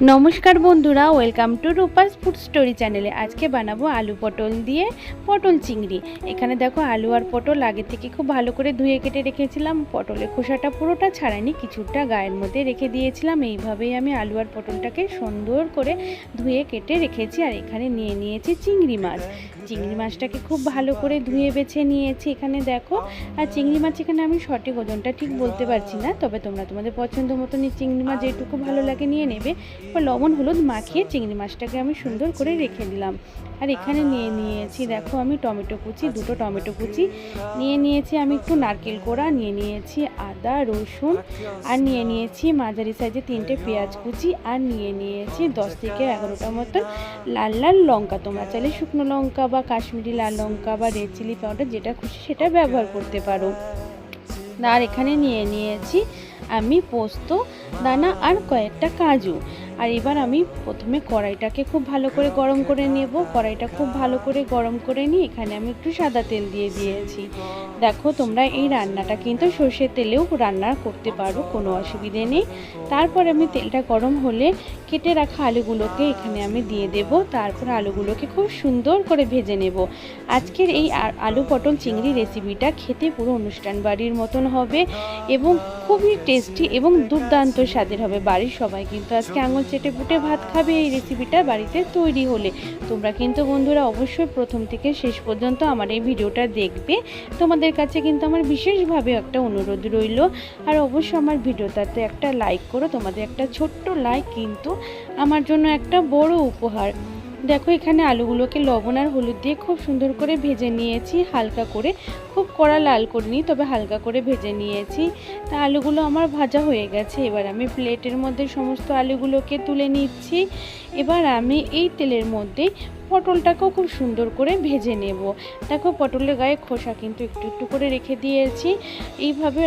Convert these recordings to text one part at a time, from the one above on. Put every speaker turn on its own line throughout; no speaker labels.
নমস্কার বন্ধুরা, welcome to Rupa's food story চ্যানেলে। আজকে বানাবো আলু পটল দিয়ে পটল চিংড়ি। এখানে দেখো আলু আর পটল আগে থেকে খুব ভালো করে ধুয়ে কেটে রেখেছিলাম। পটলের খোসাটা পুরোটা ছাড়াইনি, কিছুটা গায়ের মধ্যে রেখে দিয়েছিলাম। এইভাবেই আমি আলু আর পটলটাকে সুন্দর করে ধুয়ে কেটে রেখেছি। আর এখানে নিয়ে নিয়েছি চিংড়ি মাছ। চিংড়ি মাছটাকে খুব ভালো করে ধুয়ে বেছে নিয়েছি এখানে দেখো। আর চিংড়ি মাছ এখানে আমি সঠিক ওজনটা ঠিক বলতে পারছি না, তবে তোমরা তোমাদের পছন্দ মতন চিংড়ি মাছ যেটুকু ভালো লাগে নিয়ে নেবে। লবণ হলুদ মাখিয়ে চিংড়ি মাছটাকে আমি সুন্দর করে রেখে দিলাম। আর এখানে নিয়ে নিয়েছি দেখো আমি টমেটো কুচি, দুটো টমেটো কুচি নিয়ে নিয়েছি। আমি একটু নারকেল কোড়া নিয়ে নিয়েছি, আদা রসুন, আর নিয়ে নিয়েছি মাঝারি সাইজে 3টে পেঁয়াজ কুচি, আর নিয়ে নিয়েছি 10 থেকে 11টা মতন লাল লাল লঙ্কা। তোমরা চাইলে শুকনো লঙ্কা বা কাশ্মীরি লাল লঙ্কা বা রেড চিলি পাউডার যেটা খুশি সেটা ব্যবহার করতে পারো। আর এখানে নিয়ে নিয়েছি আমি পোস্ত দানা আর কয়েকটা কাজু। আর এবার আমি প্রথমে কড়াইটাকে খুব ভালো করে গরম করে নেব। কড়াইটা খুব ভালো করে গরম করে নিয়ে এখানে আমি একটু সাদা তেল দিয়ে দিয়েছি। দেখো তোমরা এই রান্নাটা কিন্তু সর্ষের তেলেও রান্না করতে পারো, কোনো অসুবিধে নেই। তারপর আমি তেলটা গরম হলে কেটে রাখা আলুগুলোকে এখানে আমি দিয়ে দেব। তারপর আলুগুলোকে খুব সুন্দর করে ভেজে নেব। আজকের এই আলু পটল চিংড়ি রেসিপিটা খেতে পুরো অনুষ্ঠান বাড়ির মতন হবে এবং খুবই টেস্টি এবং দুর্দান্ত স্বাদের হবে। বাড়ির সবাই কিন্তু আজকে আঙুল চেটে পুটে ভাত খাবে এই রেসিপিটা বাড়িতে তৈরি হলে। তোমরা কিন্তু বন্ধুরা অবশ্যই প্রথম থেকে শেষ পর্যন্ত আমার এই ভিডিওটা দেখবে। তোমাদের কাছে কিন্তু আমার বিশেষভাবে একটা অনুরোধ রইল, আর অবশ্যই আমার ভিডিওটাতে একটা লাইক করো। তোমাদের একটা ছোট্ট লাইক কিন্তু আমার জন্য একটা বড় উপহার। দেখো এখানে আলুগুলোকে লবণ আর হলুদ দিয়ে খুব সুন্দর করে ভেজে নিয়েছি, হালকা করে, খুব কড়া লাল করিনি, তবে হালকা করে ভেজে নিয়েছি। তা আলুগুলো আমার ভাজা হয়ে গেছে। এবার আমি প্লেটের মধ্যে সমস্ত আলুগুলোকে তুলে নিচ্ছি। এবার আমি এই তেলের মধ্যে পটলটাকেও খুব সুন্দর করে ভেজে নেব। দেখো পটলের গায়ে খোসা কিন্তু একটু একটু করে রেখে দিয়েছি। এইভাবে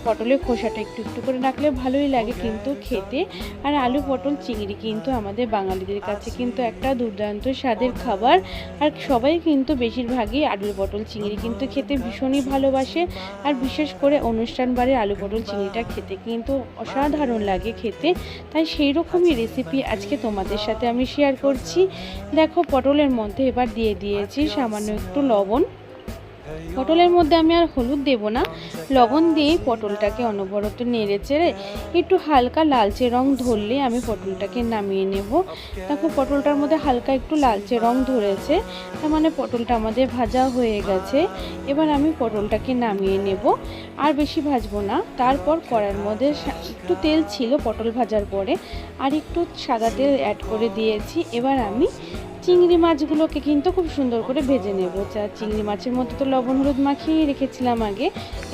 পটলের খোসাটা একটু একটু করে রাখলে ভালোই লাগে কিন্তু খেতে। আর আলু পটল চিংড়ি কিন্তু আমাদের বাঙালিদের কাছে কিন্তু একটা দুর্দান্ত স্বাদের খাবার। আর সবাই কিন্তু বেশিরভাগই আলু পটল চিংড়ি কিন্তু খেতে ভীষণই ভালোবাসে। আর বিশেষ করে অনুষ্ঠান বাড়ির আলু পটল চিংড়িটা খেতে কিন্তু অসাধারণ লাগে খেতে। তাই সেই রকমই রেসিপি আজকে তোমাদের সাথে আমি শেয়ার করছি। দেখো পটলের মধ্যে এবার দিয়ে দিয়েছি সামান্য একটু লবণ। পটলের মধ্যে আমি আর হলুদ দেব না, লবণ দিয়ে পটলটাকে অনবরত নেড়ে চেড়ে একটু হালকা লালচে রং ধরলে আমি পটলটাকে নামিয়ে নেব। দেখো পটলটার মধ্যে হালকা একটু লালচে রং ধরেছে, তার মানে পটলটা আমাদের ভাজা হয়ে গেছে। এবার আমি পটলটাকে নামিয়ে নেব, আর বেশি ভাজবো না। তারপর কড়াইয়ের মধ্যে একটু তেল ছিল পটল ভাজার পরে, আর একটু সাদা তেল অ্যাড করে দিয়েছি। এবার আমি চিংড়ি মাছগুলোকে কিন্তু খুব সুন্দর করে ভেজে নেব। চিংড়ি মাছের মধ্যে তো লবণ হলুদ মাখিয়ে রেখেছিলাম আগে।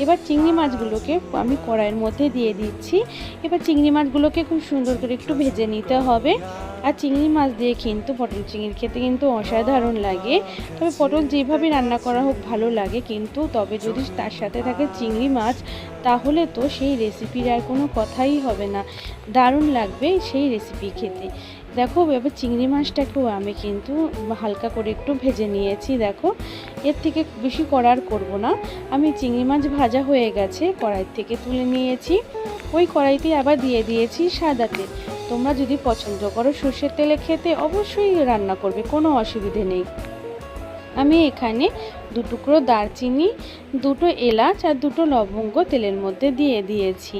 এবার চিংড়ি মাছগুলোকে আমি কড়াইয়ের মধ্যে দিয়ে দিচ্ছি। এবার চিংড়ি মাছগুলোকে খুব সুন্দর করে একটু ভেজে নিতে হবে। আর চিংড়ি মাছ দিয়ে কিন্তু পটল চিংড়ি খেতে কিন্তু অসাধারণ লাগে। তবে পটল যেভাবে রান্না করা হোক ভালো লাগে, কিন্তু তবে যদি তার সাথে থাকে চিংড়ি মাছ তাহলে তো সেই রেসিপির আর কোনো কথাই হবে না, দারুণ লাগবে সেই রেসিপি খেতে। দেখো এবার চিংড়ি মাছটাকেও আমি কিন্তু হালকা করে একটু ভেজে নিয়েছি। দেখো এর থেকে বেশি কড়ার করব না। আমি চিংড়ি মাছ ভাজা হয়ে গেছে, কড়াই থেকে তুলে নিয়েছি। ওই কড়াইতে আবার দিয়ে দিয়েছি সাদা তেল। তোমরা যদি পছন্দ করো সর্ষের তেলে খেতে অবশ্যই রান্না করবে, কোনো অসুবিধে নেই। আমি এখানে 2 টুকরো দারচিনি, 2টো এলাচ আর 2টো লবঙ্গ তেলের মধ্যে দিয়ে দিয়েছি।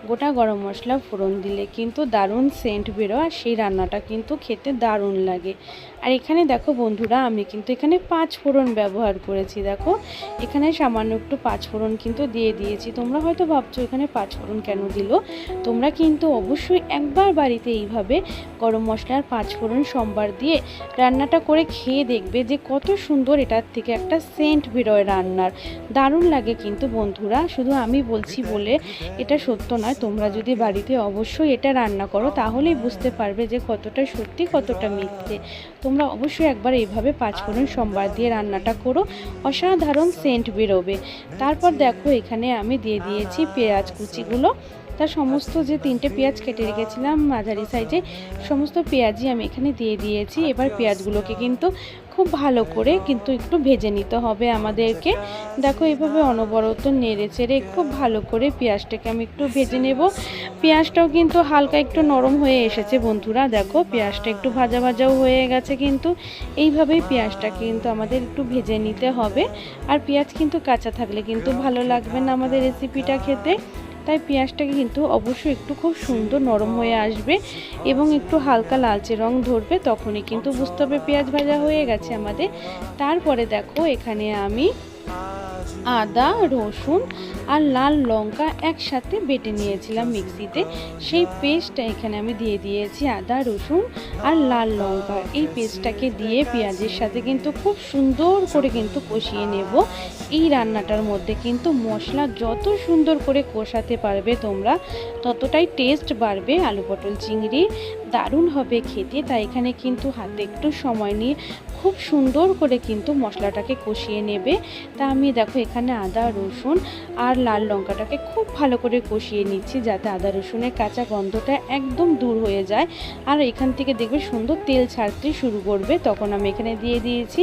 গোটা গরম মশলা ফোড়ন দিলে কিন্তু দারুণ সেন্ট বেরোয়, আর সেই রান্নাটা কিন্তু খেতে দারুণ লাগে। আর এখানে দেখো বন্ধুরা আমি কিন্তু এখানে 5 ফোড়ন ব্যবহার করেছি। দেখো এখানে সামান্য একটু 5 ফোড়ন কিন্তু দিয়ে দিয়েছি। তোমরা হয়তো ভাবছো এখানে 5 ফোড়ন কেন দিল। তোমরা কিন্তু অবশ্যই একবার বাড়িতে এইভাবে গরম মশলার 5 ফোড়ন সম্বার দিয়ে রান্নাটা করে খেয়ে দেখবে যে কত সুন্দর এটার থেকে একটা সেন্ট বেরোয় রান্নার, দারুণ লাগে কিন্তু বন্ধুরা। শুধু আমি বলছি বলে এটা সত্য নয়, তোমরা যদি বাড়িতে অবশ্যই এটা রান্না করো তাহলেই বুঝতে পারবে যে কতটা সত্যি কতটা মিথ্যে। তোমরা অবশ্যই একবার এইভাবে 5 ফোড়ন সম্বার দিয়ে রান্নাটা করো, অসাধারণ সেন্ট বেরোবে। তারপর দেখো এখানে আমি দিয়ে দিয়েছি পেঁয়াজ কুচিগুলো। তার সমস্ত যে 3টে পেঁয়াজ কেটে রেখেছিলাম মাঝারি সাইজে, সমস্ত পেঁয়াজই আমি এখানে দিয়ে দিয়েছি। এবার পেঁয়াজগুলোকে কিন্তু খুব ভালো করে কিন্তু একটু ভেজে নিতে হবে আমাদেরকে। দেখো এইভাবে অনবরত নেড়ে চেড়ে খুব ভালো করে পেঁয়াজটাকে আমি একটু ভেজে নেব। পেঁয়াজটাও কিন্তু হালকা একটু নরম হয়ে এসেছে বন্ধুরা, দেখো পেঁয়াজটা একটু ভাজা ভাজাও হয়ে গেছে। কিন্তু এইভাবেই পেঁয়াজটা কিন্তু আমাদের একটু ভেজে নিতে হবে। আর পেঁয়াজ কিন্তু কাঁচা থাকলে কিন্তু ভালো লাগবে না আমাদের রেসিপিটা খেতে। তাই পেঁয়াজটাকে কিন্তু অবশ্যই একটু খুব সুন্দর নরম হয়ে আসবে এবং একটু হালকা লালচে রং ধরবে, তখনই কিন্তু বুঝতে হবে পেঁয়াজ ভাজা হয়ে গেছে আমাদের। তারপরে দেখো এখানে আমি আদা, রসুন আর লাল লঙ্কা একসাথে বেটে নিয়েছিলাম মিক্সিতে, সেই পেস্টটা এখানে আমি দিয়ে দিয়েছি। আদা, রসুন আর লাল লঙ্কা এই পেস্টটাকে দিয়ে পেঁয়াজের সাথে কিন্তু খুব সুন্দর করে কিন্তু কষিয়ে নেব। এই রান্নাটার মধ্যে কিন্তু মশলা যত সুন্দর করে কষাতে পারবে তোমরা, ততটাই টেস্ট বাড়বে। আলু পটল চিংড়ি দারুণ হবে খেতে। তাই এখানে কিন্তু হাতে একটু সময় নিয়ে খুব সুন্দর করে কিন্তু মশলাটাকে কষিয়ে নেবে। তা আমি দেখো এখানে আদা, রসুন আর লাল লঙ্কাটাকে খুব ভালো করে কষিয়ে নিচ্ছি, যাতে আদা রসুনের কাঁচা গন্ধটা একদম দূর হয়ে যায়। আর এখান থেকে দেখবে সুন্দর তেল ছাড়তে শুরু করবে। তখন আমি এখানে দিয়ে দিয়েছি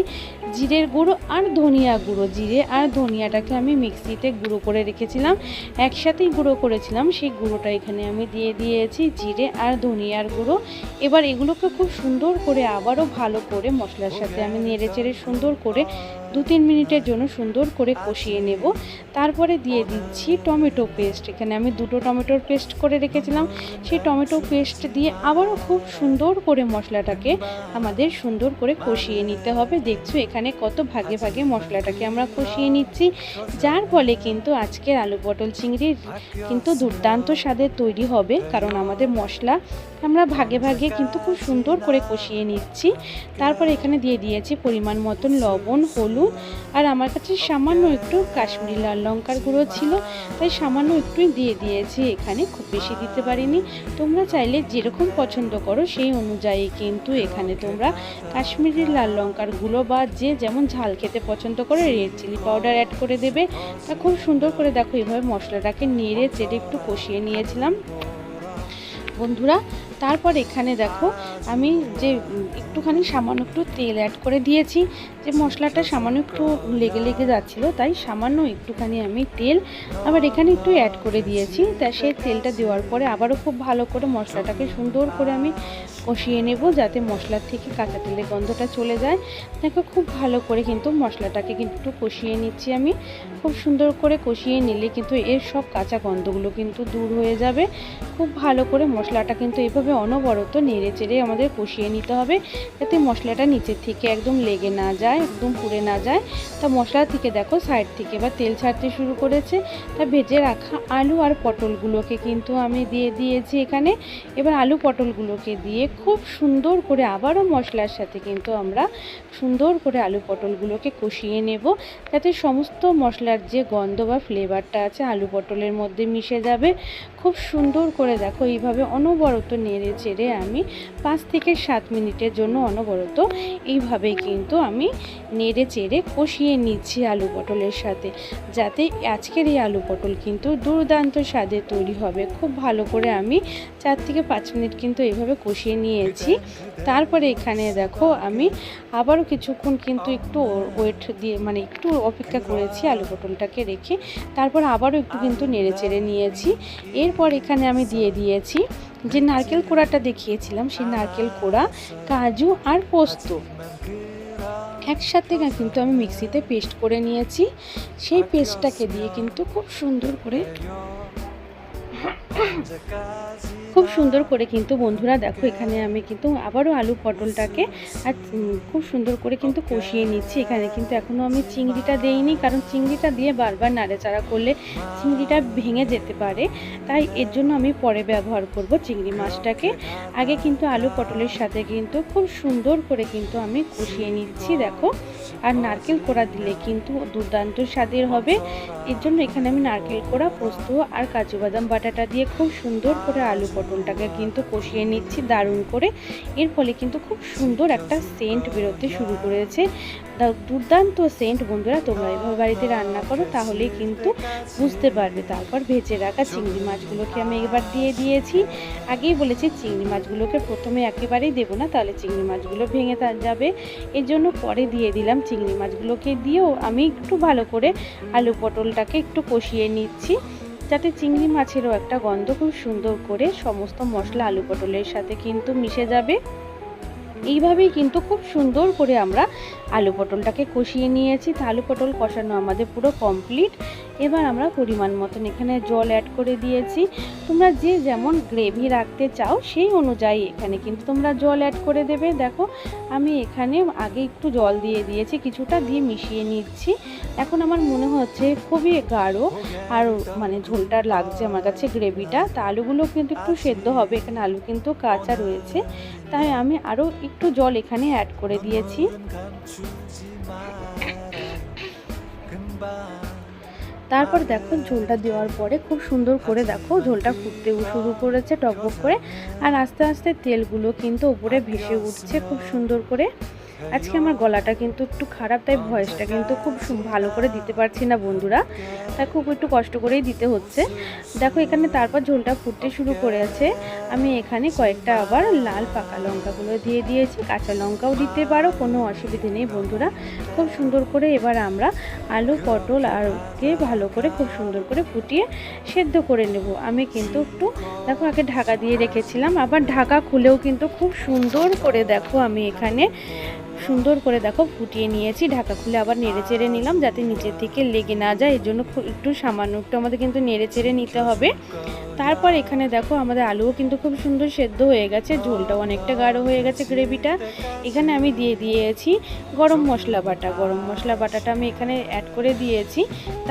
জিরের গুঁড়ো আর ধনিয়া গুঁড়ো। জিরে আর ধনিয়াটাকে আমি মিক্সিতে গুঁড়ো করে রেখেছিলাম, একসাথেই গুঁড়ো করেছিলাম, সেই গুঁড়োটা এখানে আমি দিয়ে দিয়েছি, জিরে আর ধনিয়ার গুঁড়ো। এবার এগুলোকে খুব সুন্দর করে আবারও ভালো করে মশলার সাথে আমি নেড়ে চেড়ে সুন্দর করে 2-3 মিনিটের জন্য সুন্দর করে কষিয়ে নেব। তারপরে দিয়ে দিচ্ছি টমেটো পেস্ট। এখানে আমি 2টো টমেটোর পেস্ট করে রেখেছিলাম, সেই টমেটো পেস্ট দিয়ে আবারও খুব সুন্দর করে মশলাটাকে আমাদের সুন্দর করে কষিয়ে নিতে হবে। দেখছো এখানে কত ভাগে ভাগে মশলাটাকে আমরা কষিয়ে নিচ্ছি, যার ফলে কিন্তু আজকের আলু পটল চিংড়ির কিন্তু দুর্দান্ত স্বাদের তৈরি হবে। কারণ আমাদের মশলা আমরা ভাগে ভাগে কিন্তু খুব সুন্দর করে কষিয়ে নিচ্ছি। তারপর এখানে দিয়ে দিয়েছি পরিমাণ মতন লবণ, হলুদ আর আমার কাছে সামান্য একটু কাশ্মীরি লাল লঙ্কার গুঁড়ো ছিল, তাই সামান্য একটুই দিয়ে দিয়েছি এখানে, খুব বেশি দিতে পারিনি। তোমরা চাইলে যেরকম পছন্দ করো সেই অনুযায়ী কিন্তু এখানে তোমরা কাশ্মীরি লাল লঙ্কার গুঁড়ো বা যে যেমন ঝাল খেতে পছন্দ করে রেড চিলি পাউডার অ্যাড করে দেবে। তা খুব সুন্দর করে দেখো এইভাবে মশলাটাকে নেড়ে চেড়ে একটু কষিয়ে নিয়েছিলাম বন্ধুরা। তারপর এখানে দেখো আমি যে একটুখানি সামান্য একটু তেল অ্যাড করে দিয়েছি, যে মশলাটা সামান্য একটু লেগে লেগে যাচ্ছিলো, তাই সামান্য একটুখানি আমি তেল আবার এখানে একটু অ্যাড করে দিয়েছি। তা সেই তেলটা দেওয়ার পরে আবারও খুব ভালো করে মশলাটাকে সুন্দর করে আমি কষিয়ে নেব, যাতে মশলার থেকে কাঁচা তেলের গন্ধটা চলে যায়। দেখো খুব ভালো করে কিন্তু মশলাটাকে কিন্তু একটু কষিয়ে নিচ্ছি আমি। খুব সুন্দর করে কষিয়ে নিলে কিন্তু এর সব কাঁচা গন্ধগুলো কিন্তু দূর হয়ে যাবে। খুব ভালো করে মশলাটা কিন্তু এভাবে অনবরত নেড়ে চেড়ে আমাদের কষিয়ে নিতে হবে, যাতে মশলাটা নিচের থেকে একদম লেগে না যায়, একদম পুড়ে না যায়। তা মশলা থেকে দেখো সাইড থেকে এবার তেল ছাড়তে শুরু করেছে। তা ভেজে রাখা আলু আর পটলগুলোকে কিন্তু আমি দিয়ে দিয়েছি এখানে। এবার আলু পটলগুলোকে দিয়ে খুব সুন্দর করে আবারও মশলার সাথে কিন্তু আমরা সুন্দর করে আলু পটলগুলোকে কষিয়ে নেব, যাতে সমস্ত মশলার যে গন্ধ বা ফ্লেভারটা আছে আলু পটলের মধ্যে মিশে যাবে। খুব সুন্দর করে দেখো এইভাবে অনবরত নেড়ে চেড়ে আমি 5 থেকে 7 মিনিটের জন্য অনবরত এইভাবেই কিন্তু আমি নেড়ে চেড়ে কষিয়ে নিচ্ছি আলু পটলের সাথে, যাতে আজকের এই আলু পটল কিন্তু দুর্দান্ত স্বাদের তৈরি হবে। খুব ভালো করে আমি 4 থেকে 5 মিনিট কিন্তু এইভাবে কষিয়ে নিয়েছি। তারপরে এখানে দেখো আমি আবারও কিছুক্ষণ কিন্তু একটু ওয়েট দিয়ে মানে একটু অপেক্ষা করেছি আলু পটলটাকে রেখে। তারপর আবারও একটু কিন্তু নেড়ে চেড়ে নিয়েছি। এরপর এখানে আমি দিয়ে দিয়েছি যে নারকেল কোড়াটা দেখিয়েছিলাম, সেই নারকেল কোড়া, কাজু আর পোস্ত একসাথে কিন্তু আমি মিক্সিতে পেস্ট করে নিয়েছি। সেই পেস্টটাকে দিয়ে কিন্তু খুব সুন্দর করে কিন্তু বন্ধুরা দেখো এখানে আমি কিন্তু আবারও আলু পটলটাকে আর খুব সুন্দর করে কিন্তু কষিয়ে নিচ্ছি। এখানে কিন্তু এখনও আমি চিংড়িটা দেইনি, কারণ চিংড়িটা দিয়ে বারবার নাড়াচাড়া করলে চিংড়িটা ভেঙে যেতে পারে, তাই এর জন্য আমি পরে ব্যবহার করব চিংড়ি মাছটাকে। আগে কিন্তু আলু পটলের সাথে কিন্তু খুব সুন্দর করে কিন্তু আমি কষিয়ে নিচ্ছি দেখো। আর নারকেল কোড়া দিলে কিন্তু দুর্দান্ত স্বাদের হবে, এর জন্য এখানে আমি নারকেল কোড়া, পোস্ত আর কাজু বাদাম বাটাটা দিয়ে খুব সুন্দর করে আলু পটল পটলটাকে কিন্তু কষিয়ে নিচ্ছি দারুণ করে। এর ফলে কিন্তু খুব সুন্দর একটা সেন্ট বেরোতে শুরু করেছে, দুর্দান্ত সেন্ট। বন্ধুরা তোমরা এভাবে বাড়িতে রান্না করো তাহলেই কিন্তু বুঝতে পারবে। তারপর ভেজে রাখা চিংড়ি মাছগুলোকে আমি এবার দিয়ে দিয়েছি। আগেই বলেছি চিংড়ি মাছগুলোকে প্রথমে একেবারেই দেবো না, তাহলে চিংড়ি মাছগুলো ভেঙে যাবে। এর জন্য পরে দিয়ে দিলাম। চিংড়ি মাছগুলোকে দিয়েও আমি একটু ভালো করে আলু পটলটাকে একটু কষিয়ে নিচ্ছি, যাতে চিংড়ি মাছেরও একটা গন্ধ খুব সুন্দর করে সমস্ত মশলা আলু পটলের সাথে কিন্তু মিশে যাবে। এইভাবেই কিন্তু খুব সুন্দর করে আমরা আলু পটলটাকে কষিয়ে নিয়েছি। তা আলু পটল কষানো আমাদের পুরো কমপ্লিট। এবার আমরা পরিমাণ মতন এখানে জল অ্যাড করে দিয়েছি। তোমরা যে যেমন গ্রেভি রাখতে চাও সেই অনুযায়ী এখানে কিন্তু তোমরা জল অ্যাড করে দেবে। দেখো আমি এখানে আগে একটু জল দিয়ে দিয়েছি, কিছুটা দিয়ে মিশিয়ে নিচ্ছি। এখন আমার মনে হচ্ছে খুবই গাঢ় আর মানে ঝোলটা লাগছে আমার কাছে গ্রেভিটা। তা আলুগুলো কিন্তু একটু সেদ্ধ হবে, এখানে আলু কিন্তু কাঁচা রয়েছে, তাই আমি আরও একটু জল এখানে অ্যাড করে দিয়েছি। তারপর দেখো ঝোলটা দেওয়ার পরে খুব সুন্দর করে দেখো ঝোলটা ফুটতে শুরু করেছে টকবক করে, আর আস্তে আস্তে তেলগুলো কিন্তু উপরে ভেসে উঠছে খুব সুন্দর করে। আজকে আমার গলাটা কিন্তু একটু খারাপ, তাই ভয়েসটা কিন্তু খুব ভালো করে দিতে পারছি না বন্ধুরা, তাই খুব একটু কষ্ট করেই দিতে হচ্ছে। দেখো এখানে তারপর ঝোলটা ফুটতে শুরু করেছে। আমি এখানে কয়েকটা আবার লাল পাকা লঙ্কাগুলো দিয়ে দিয়েছি, কাঁচা লঙ্কাও দিতে পারো, কোনো অসুবিধে নেই বন্ধুরা। খুব সুন্দর করে এবার আমরা আলু পটল আরকে ভালো করে খুব সুন্দর করে ফুটিয়ে সেদ্ধ করে নেব। আমি কিন্তু একটু দেখো আগে ঢাকা দিয়ে রেখেছিলাম, আবার ঢাকা খুলেও কিন্তু খুব সুন্দর করে দেখো আমি এখানে সুন্দর করে দেখো ফুটিয়ে নিয়েছি। ঢাকা খুলে আবার নেড়ে চেড়ে নিলাম যাতে নিচের থেকে লেগে না যায়, এর জন্য একটু সামান্য একটু আমাদের কিন্তু নেড়ে চেড়ে নিতে হবে। তারপর এখানে দেখো আমাদের আলুও কিন্তু খুব সুন্দর সেদ্ধ হয়ে গেছে, ঝোলটাও অনেকটা গাঢ় হয়ে গেছে গ্রেভিটা। এখানে আমি দিয়ে দিয়েছি গরম মশলা বাটা। গরম মশলা বাটাটা আমি এখানে অ্যাড করে দিয়েছি।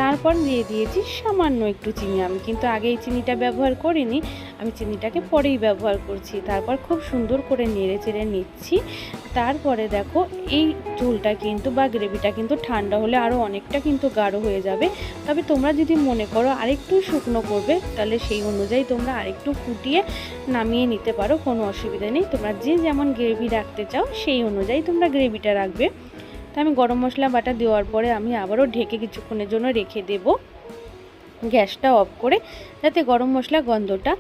তারপর দিয়ে দিয়েছি সামান্য একটু চিনি। আমি কিন্তু আগে এই চিনিটা ব্যবহার করিনি, আমি চিনিটাকে পরেই ব্যবহার করছি। তারপর খুব সুন্দর করে নেড়ে চেড়ে নিচ্ছি। তারপরে দেখো এই ঝোলটা কিন্তু বা গ্রেভিটা কিন্তু ঠান্ডা হলে আরও অনেকটা কিন্তু গাঢ় হয়ে যাবে। তবে তোমরা যদি মনে করো আরেকটু শুকনো করবে, তাহলে সেই অনুযায়ী তোমরা আরেকটু ফুটিয়ে নামিয়ে নিতে পারো, কোনো অসুবিধা নেই। তোমরা যে যেমন গ্রেভি রাখতে চাও সেই অনুযায়ী তোমরা গ্রেভিটা রাখবে। তো আমি গরম মশলা বাটা দেওয়ার পরে আমি আবারও ঢেকে কিছুক্ষণের জন্য রেখে দেবো, গ্যাসটা অফ করে, যাতে গরম মশলা গন্ধটা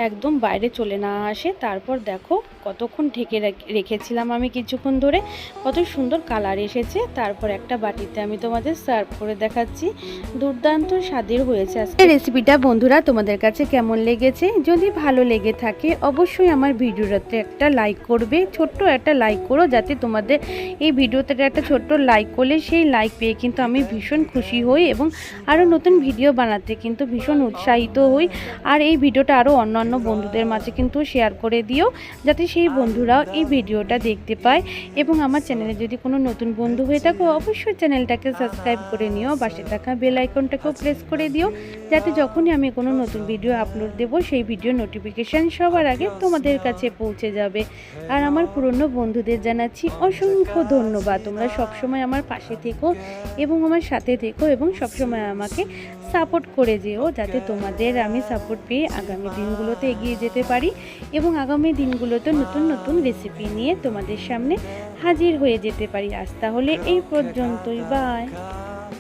একদম বাইরে চলে না আসে। তারপর দেখো কতক্ষণ ঢেকে রেখেছিলাম আমি কিছুক্ষণ ধরে, কত সুন্দর কালার এসেছে। তারপর একটা বাটিতে আমি তোমাদের সার্ভ করে দেখাচ্ছি। দুর্দান্ত স্বাদের হয়েছে আজকে রেসিপিটা। বন্ধুরা তোমাদের কাছে কেমন লেগেছে? যদি ভালো লেগে থাকে অবশ্যই আমার ভিডিওটাতে একটা লাইক করবে, ছোট্ট একটা লাইক করো, যাতে তোমাদের এই ভিডিওতে একটা ছোট্ট লাইক করলে সেই লাইক পেয়ে কিন্তু আমি ভীষণ খুশি হই এবং আরও নতুন ভিডিও বানাতে কিন্তু ভীষণ উৎসাহিত হই। আর এই ভিডিওটা আরও অন্যান্য বন্ধুদের মাঝে কিন্তু শেয়ার করে দিও, যাতে সেই বন্ধুরাও এই ভিডিওটা দেখতে পায়। এবং আমার চ্যানেলে যদি কোনো নতুন বন্ধু হয়ে থাকো অবশ্যই চ্যানেলটাকে সাবস্ক্রাইব করে নিও, পাশে থাকা বেল আইকনটাকেও প্রেস করে দিও, যাতে যখনই আমি কোনো নতুন ভিডিও আপলোড দেব সেই ভিডিও নোটিফিকেশান সবার আগে তোমাদের কাছে পৌঁছে যাবে। আর আমার পুরনো বন্ধুদের জানাচ্ছি অসংখ্য ধন্যবাদ। তোমরা সবসময় আমার পাশে থেকো এবং আমার সাথে থেকো এবং সবসময় আমাকে সাপোর্ট করে যেও, যাতে তোমাদের আমি সাপোর্ট পেয়ে আগামী দিনগুলোতে এগিয়ে যেতে পারি এবং আগামী দিনগুলোতে নতুন নতুন রেসিপি নিয়ে তোমাদের সামনে হাজির হয়ে যেতে পারি। আজ তাহলে এই পর্যন্তই, বাই।